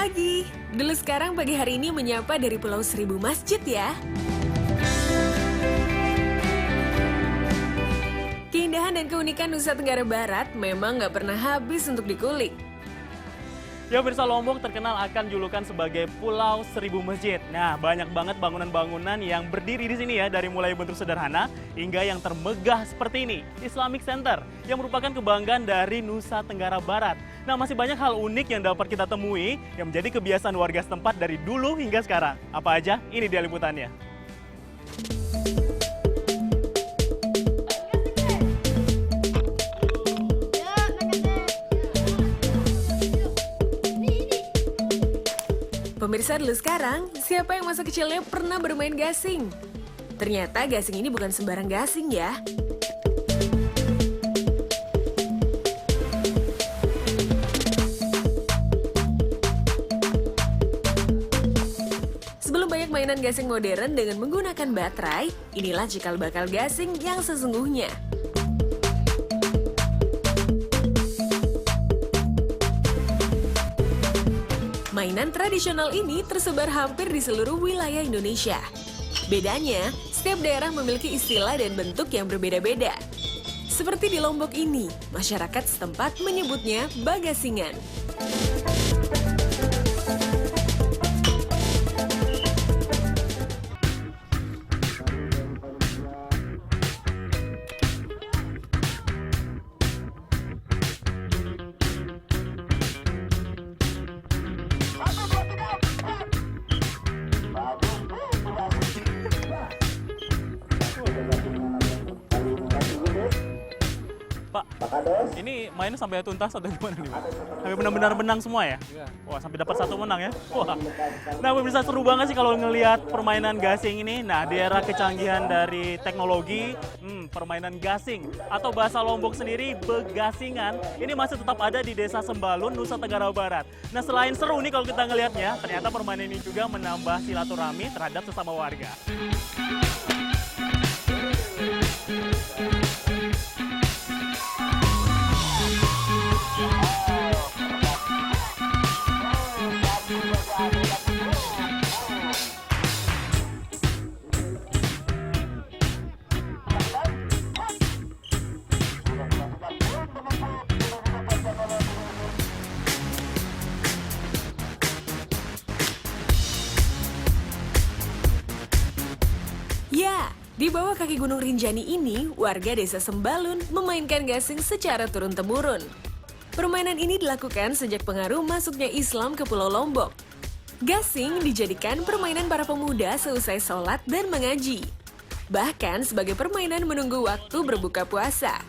pagi. Dulu sekarang pagi hari ini menyapa dari Pulau Seribu Masjid ya. Keindahan dan keunikan Nusa Tenggara Barat memang nggak pernah habis untuk dikulik. Ya, pemirsa, Lombok terkenal akan julukan sebagai Pulau Seribu Masjid. Nah, banyak banget bangunan-bangunan yang berdiri di sini ya, dari mulai bentuk sederhana hingga yang termegah seperti ini, Islamic Center, yang merupakan kebanggaan dari Nusa Tenggara Barat. Nah, masih banyak hal unik yang dapat kita temui yang menjadi kebiasaan warga setempat dari dulu hingga sekarang. Apa aja? Ini dia liputannya. Pemirsa, dulu sekarang, siapa yang masa kecilnya pernah bermain gasing? Ternyata gasing ini bukan sembarang gasing ya. Sebelum banyak mainan gasing modern dengan menggunakan baterai, inilah cikal bakal gasing yang sesungguhnya. Mainan tradisional ini tersebar hampir di seluruh wilayah Indonesia. Bedanya, setiap daerah memiliki istilah dan bentuk yang berbeda-beda. Seperti di Lombok ini, masyarakat setempat menyebutnya bagasingan. Pak, ini mainnya sampai tuntas atau gimana nih, Pak? Sampai benar-benar menang semua ya? Wah, sampai dapat satu menang ya? Wah. Nah, pemirsa, seru banget sih kalau ngelihat permainan gasing ini. Nah, di era kecanggihan dari teknologi, permainan gasing atau bahasa Lombok sendiri, begasingan, ini masih tetap ada di Desa Sembalun, Nusa Tenggara Barat. Nah, selain seru nih kalau kita ngelihatnya, ternyata permainan ini juga menambah silaturahmi terhadap sesama warga. Ya, di bawah kaki Gunung Rinjani ini, warga Desa Sembalun memainkan gasing secara turun-temurun. Permainan ini dilakukan sejak pengaruh masuknya Islam ke Pulau Lombok. Gasing dijadikan permainan para pemuda seusai sholat dan mengaji. Bahkan sebagai permainan menunggu waktu berbuka puasa.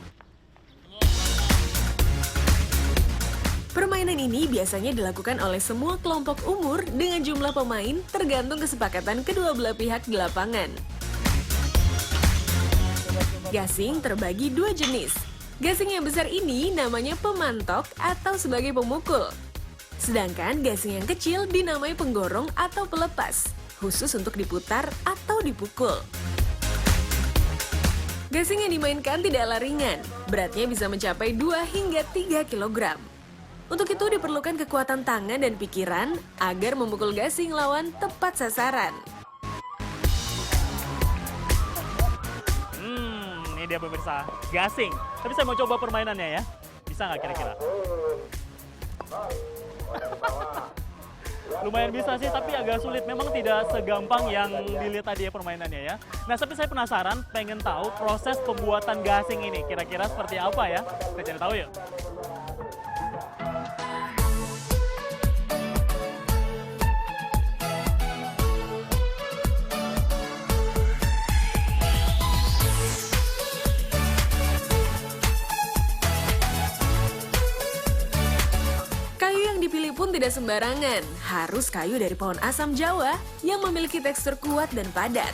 Permainan ini biasanya dilakukan oleh semua kelompok umur dengan jumlah pemain tergantung kesepakatan kedua belah pihak di lapangan. Gasing terbagi dua jenis. Gasing yang besar ini namanya pemantok atau sebagai pemukul. Sedangkan gasing yang kecil dinamai penggorong atau pelepas, khusus untuk diputar atau dipukul. Gasing yang dimainkan tidaklah ringan, beratnya bisa mencapai 2 hingga 3 kg. Untuk itu diperlukan kekuatan tangan dan pikiran agar memukul gasing lawan tepat sasaran. Ini dia pemirsa, gasing. Tapi saya mau coba permainannya ya. Bisa nggak kira-kira? Lumayan bisa sih, tapi agak sulit. Memang tidak segampang yang dilihat tadi ya permainannya ya. Nah, tapi saya penasaran, pengen tahu proses pembuatan gasing ini. Kira-kira seperti apa ya? Kita cari tahu yuk. Dipilih pun tidak sembarangan, harus kayu dari pohon asam Jawa yang memiliki tekstur kuat dan padat.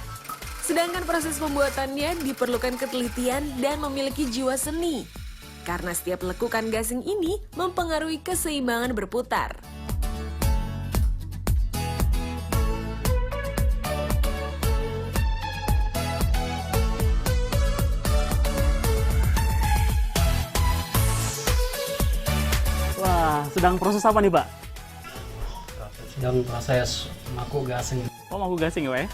Sedangkan proses pembuatannya diperlukan ketelitian dan memiliki jiwa seni. Karena setiap lekukan gasing ini mempengaruhi keseimbangan berputar. Sedang proses apa nih, Pak? sedang proses maku gasing. Oh, mau gasing ya, Pak ya?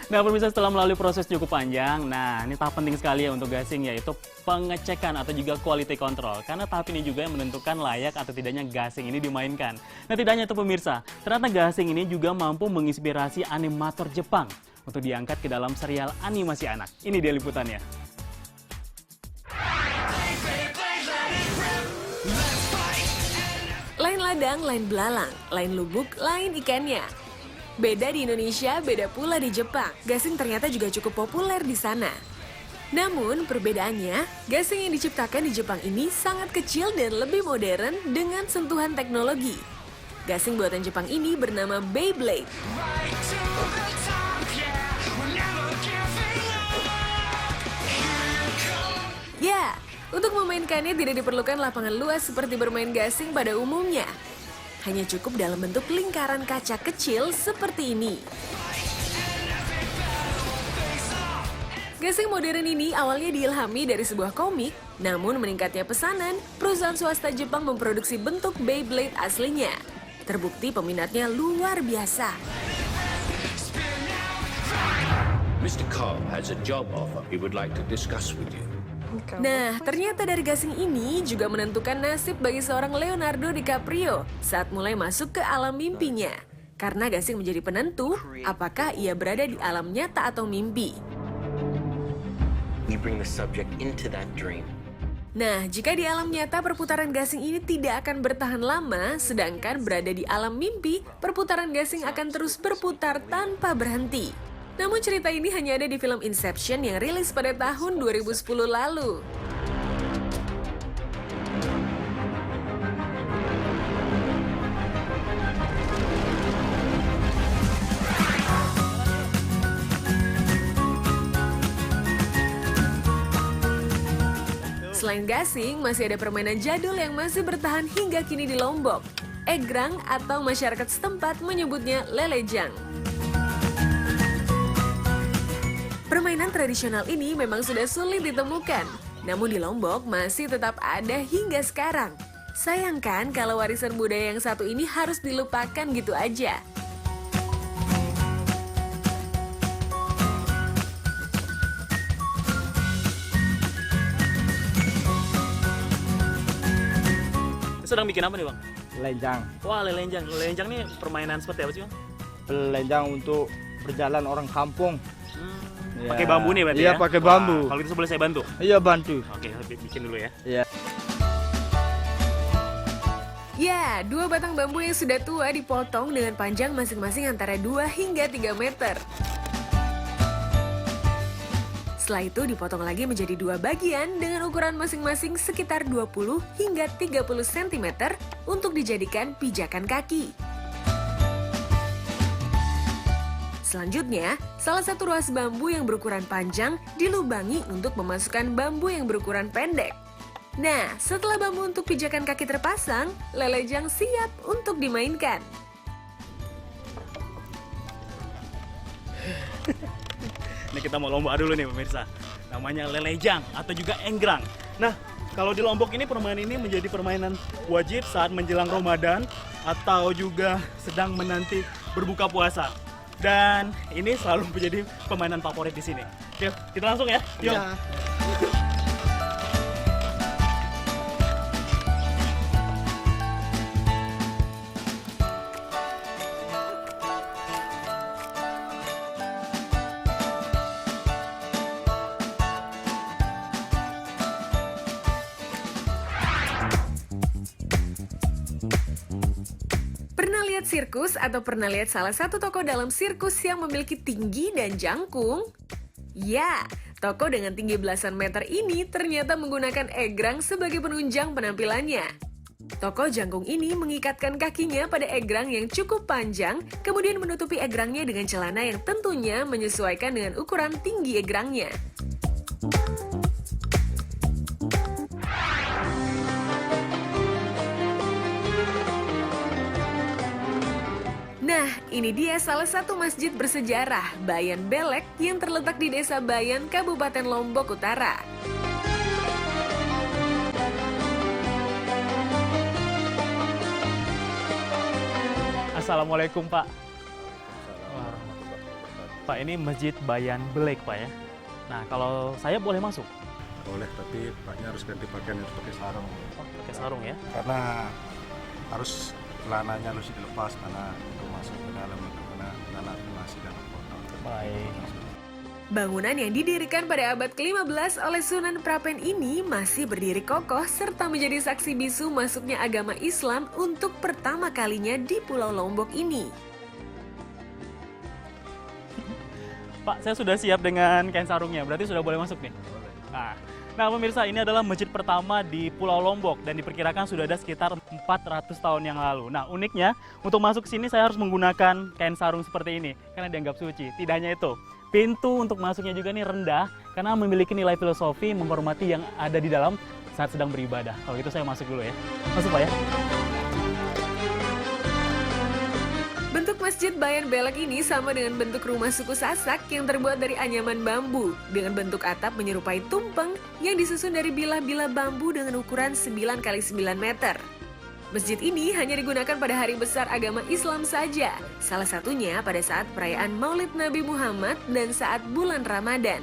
Nah, pemirsa, setelah melalui proses cukup panjang, nah ini tahap penting sekali ya untuk gasing, yaitu pengecekan atau juga quality control. Karena tahap ini juga yang menentukan layak atau tidaknya gasing ini dimainkan. Nah, tidak hanya itu pemirsa, ternyata gasing ini juga mampu menginspirasi animator Jepang untuk diangkat ke dalam serial animasi anak. Ini dia liputannya. Lain ladang, lain belalang, lain lubuk, lain ikannya. Beda di Indonesia, beda pula di Jepang. Gasing ternyata juga cukup populer di sana. Namun, perbedaannya, gasing yang diciptakan di Jepang ini sangat kecil dan lebih modern dengan sentuhan teknologi. Gasing buatan Jepang ini bernama Beyblade. Ya, untuk memainkannya tidak diperlukan lapangan luas seperti bermain gasing pada umumnya. Hanya cukup dalam bentuk lingkaran kaca kecil seperti ini. Gasing modern ini awalnya diilhami dari sebuah komik, namun meningkatnya pesanan, perusahaan swasta Jepang memproduksi bentuk Beyblade aslinya. Terbukti peminatnya luar biasa. Mr. Cobb has a job offer he would like to discuss with you. Nah, ternyata dari gasing ini juga menentukan nasib bagi seorang Leonardo DiCaprio saat mulai masuk ke alam mimpinya. Karena gasing menjadi penentu apakah ia berada di alam nyata atau mimpi. We bring the subject into that dream. Nah, jika di alam nyata perputaran gasing ini tidak akan bertahan lama, sedangkan berada di alam mimpi, perputaran gasing akan terus berputar tanpa berhenti. Namun cerita ini hanya ada di film Inception yang rilis pada tahun 2010 lalu. Selain gasing, masih ada permainan jadul yang masih bertahan hingga kini di Lombok. Egrang atau masyarakat setempat menyebutnya lelejang. Permainan tradisional ini memang sudah sulit ditemukan, namun di Lombok masih tetap ada hingga sekarang. Sayangkan kalau warisan budaya yang satu ini harus dilupakan gitu aja. Sedang bikin apa nih, Bang? Lenjang. Wah, lelenjang. Lelenjang nih permainan seperti apa sih, Bang? Lenjang untuk berjalan orang kampung. Ya. Pakai bambu nih berarti ya? ya? Pakai bambu. Wah, kalau gitu boleh saya bantu? Iya, bantu. Oke, bikin dulu ya. Iya. Ya, 2 batang bambu yang sudah tua dipotong dengan panjang masing-masing antara 2 hingga 3 meter. Setelah itu dipotong lagi menjadi 2 bagian dengan ukuran masing-masing sekitar 20 hingga 30 cm untuk dijadikan pijakan kaki. Selanjutnya, salah satu ruas bambu yang berukuran panjang dilubangi untuk memasukkan bambu yang berukuran pendek. Nah, setelah bambu untuk pijakan kaki terpasang, lelejang siap untuk dimainkan. Ini kita mau lomba dulu nih pemirsa. Namanya lelejang atau juga enggrang. Nah, kalau di Lombok ini permainan ini menjadi permainan wajib saat menjelang Ramadan atau juga sedang menanti berbuka puasa. Dan ini selalu menjadi permainan favorit di sini. Yuk, kita langsung ya. Yuk. Ya. Pernah lihat sirkus atau pernah lihat salah satu toko dalam sirkus yang memiliki tinggi dan jangkung? Ya, toko dengan tinggi belasan meter ini ternyata menggunakan egrang sebagai penunjang penampilannya. Toko jangkung ini mengikatkan kakinya pada egrang yang cukup panjang, kemudian menutupi egrangnya dengan celana yang tentunya menyesuaikan dengan ukuran tinggi egrangnya. Nah, ini dia salah satu masjid bersejarah, Bayan Belek, yang terletak di Desa Bayan, Kabupaten Lombok Utara. Assalamualaikum Pak. Wah. Pak, ini Masjid Bayan Belek Pak ya. Nah, kalau saya boleh masuk? Boleh, tapi Paknya harus ganti pakaian, harus pakai sarung. Oh, pakai sarung ya? Karena harus celananya harus dilepas karena untuk masuk ke dalam itu karena tanah masih dalam kotor. Baik. Bangunan yang didirikan pada abad ke-15 oleh Sunan Prapen ini masih berdiri kokoh serta menjadi saksi bisu masuknya agama Islam untuk pertama kalinya di Pulau Lombok ini. Pak, saya sudah siap dengan kain sarungnya, berarti sudah boleh masuk nih? Nah, pemirsa, ini adalah masjid pertama di Pulau Lombok dan diperkirakan sudah ada sekitar 400 tahun yang lalu. Nah, uniknya untuk masuk ke sini saya harus menggunakan kain sarung seperti ini karena dianggap suci. Tidak hanya itu, pintu untuk masuknya juga nih rendah karena memiliki nilai filosofi menghormati yang ada di dalam saat sedang beribadah. Kalau gitu saya masuk dulu ya. Masuk Pak ya. Bentuk Masjid Bayan Belek ini sama dengan bentuk rumah suku Sasak yang terbuat dari anyaman bambu dengan bentuk atap menyerupai tumpeng yang disusun dari bilah-bilah bambu dengan ukuran 9 x 9 meter. Masjid ini hanya digunakan pada hari besar agama Islam saja, salah satunya pada saat perayaan Maulid Nabi Muhammad dan saat bulan Ramadan.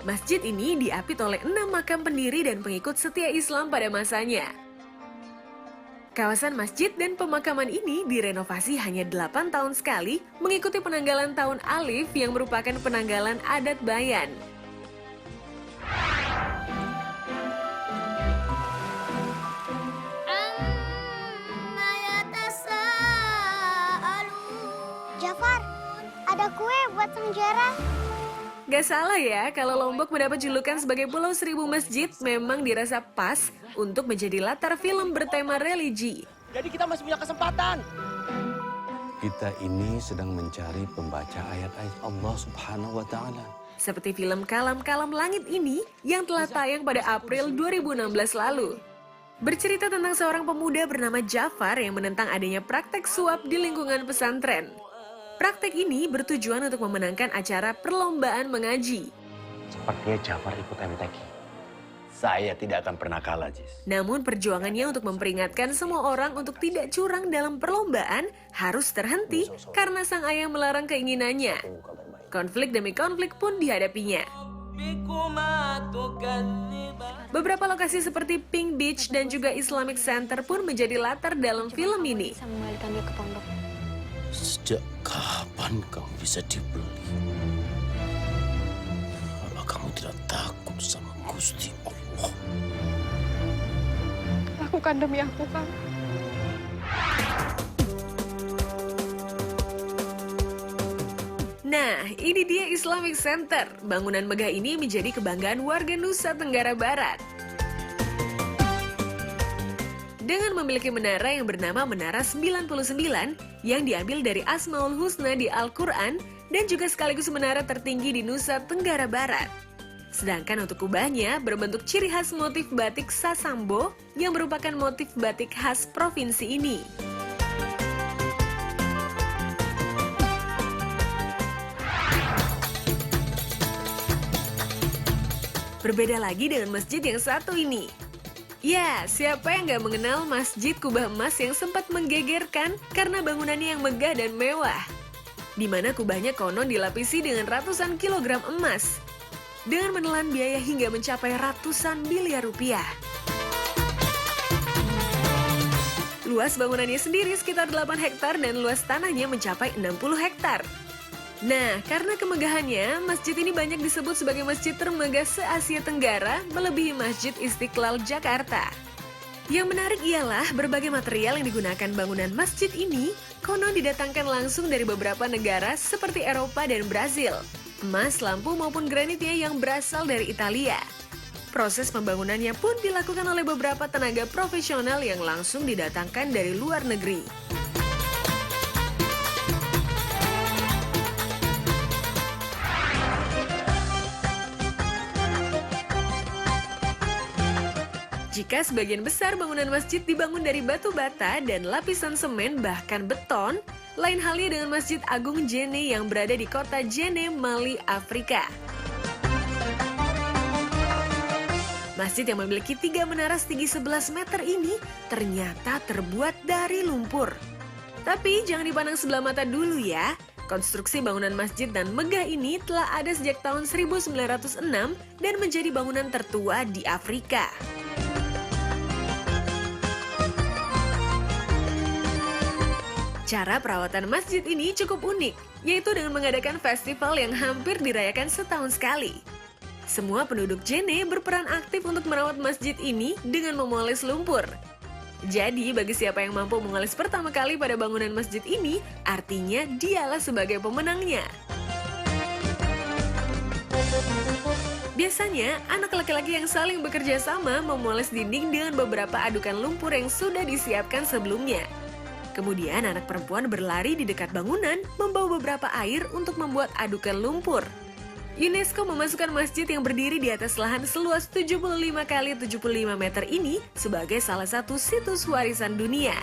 Masjid ini diapit oleh 6 makam pendiri dan pengikut setia Islam pada masanya. Kawasan masjid dan pemakaman ini direnovasi hanya 8 tahun sekali mengikuti penanggalan tahun Alif yang merupakan penanggalan adat Bayan. Jafar, ada kue buat Sang Jara. Gak salah ya, kalau Lombok mendapat julukan sebagai Pulau Seribu Masjid memang dirasa pas untuk menjadi latar film bertema religi. Jadi kita masih punya kesempatan. Kita ini sedang mencari pembaca ayat-ayat Allah Subhanahu wa Ta'ala. Seperti film Kalam-Kalam Langit ini yang telah tayang pada April 2016 lalu. Bercerita tentang seorang pemuda bernama Jafar yang menentang adanya praktek suap di lingkungan pesantren. Praktek ini bertujuan untuk memenangkan acara perlombaan mengaji. Sepertinya Jafar ikut MTQ. Saya tidak akan pernah kalah, Jis. Namun perjuangannya untuk memperingatkan semua orang untuk tidak curang dalam perlombaan harus terhenti karena sang ayah melarang keinginannya. Konflik demi konflik pun dihadapinya. Beberapa lokasi seperti Pink Beach dan juga Islamic Center pun menjadi latar dalam film ini. Bisa mengembalikan dia ke pondok. Sejak kapan kamu bisa dibeli? Apa kamu tidak takut sama Gusti Allah? Lakukan demi aku, Kang. Nah, ini dia Islamic Center. Bangunan megah ini menjadi kebanggaan warga Nusa Tenggara Barat. Dengan memiliki menara yang bernama Menara 99 yang diambil dari Asmaul Husna di Al-Quran dan juga sekaligus menara tertinggi di Nusa Tenggara Barat. Sedangkan untuk kubahnya berbentuk ciri khas motif batik Sasambo yang merupakan motif batik khas provinsi ini. Berbeda lagi dengan masjid yang satu ini. Ya, siapa yang gak mengenal Masjid Kubah Emas yang sempat menggegerkan karena bangunannya yang megah dan mewah. Di mana kubahnya konon dilapisi dengan ratusan kilogram emas. Dengan menelan biaya hingga mencapai ratusan miliar rupiah. Luas bangunannya sendiri sekitar 8 hektar dan luas tanahnya mencapai 60 hektar. Nah, karena kemegahannya, masjid ini banyak disebut sebagai masjid termegah se-Asia Tenggara, melebihi Masjid Istiqlal Jakarta. Yang menarik ialah berbagai material yang digunakan bangunan masjid ini konon didatangkan langsung dari beberapa negara seperti Eropa dan Brazil. Emas, lampu maupun granitnya yang berasal dari Italia. Proses pembangunannya pun dilakukan oleh beberapa tenaga profesional yang langsung didatangkan dari luar negeri. Jika sebagian besar bangunan masjid dibangun dari batu bata dan lapisan semen bahkan beton, lain halnya dengan Masjid Agung Djenne yang berada di kota Djenne, Mali, Afrika. Masjid yang memiliki 3 menara setinggi 11 meter ini ternyata terbuat dari lumpur. Tapi jangan dipandang sebelah mata dulu ya. Konstruksi bangunan masjid dan megah ini telah ada sejak tahun 1906 dan menjadi bangunan tertua di Afrika. Cara perawatan masjid ini cukup unik, yaitu dengan mengadakan festival yang hampir dirayakan setahun sekali. Semua penduduk Jene berperan aktif untuk merawat masjid ini dengan memoles lumpur. Jadi, bagi siapa yang mampu mengoles pertama kali pada bangunan masjid ini, artinya dialah sebagai pemenangnya. Biasanya, anak laki-laki yang saling bekerja sama memoles dinding dengan beberapa adukan lumpur yang sudah disiapkan sebelumnya. Kemudian anak perempuan berlari di dekat bangunan membawa beberapa air untuk membuat adukan lumpur. UNESCO memasukkan masjid yang berdiri di atas lahan seluas 75 kali 75 meter ini sebagai salah satu situs warisan dunia.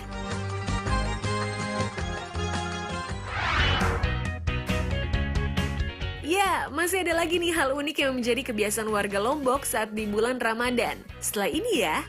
Ya, masih ada lagi nih hal unik yang menjadi kebiasaan warga Lombok saat di bulan Ramadan. Setelah ini ya,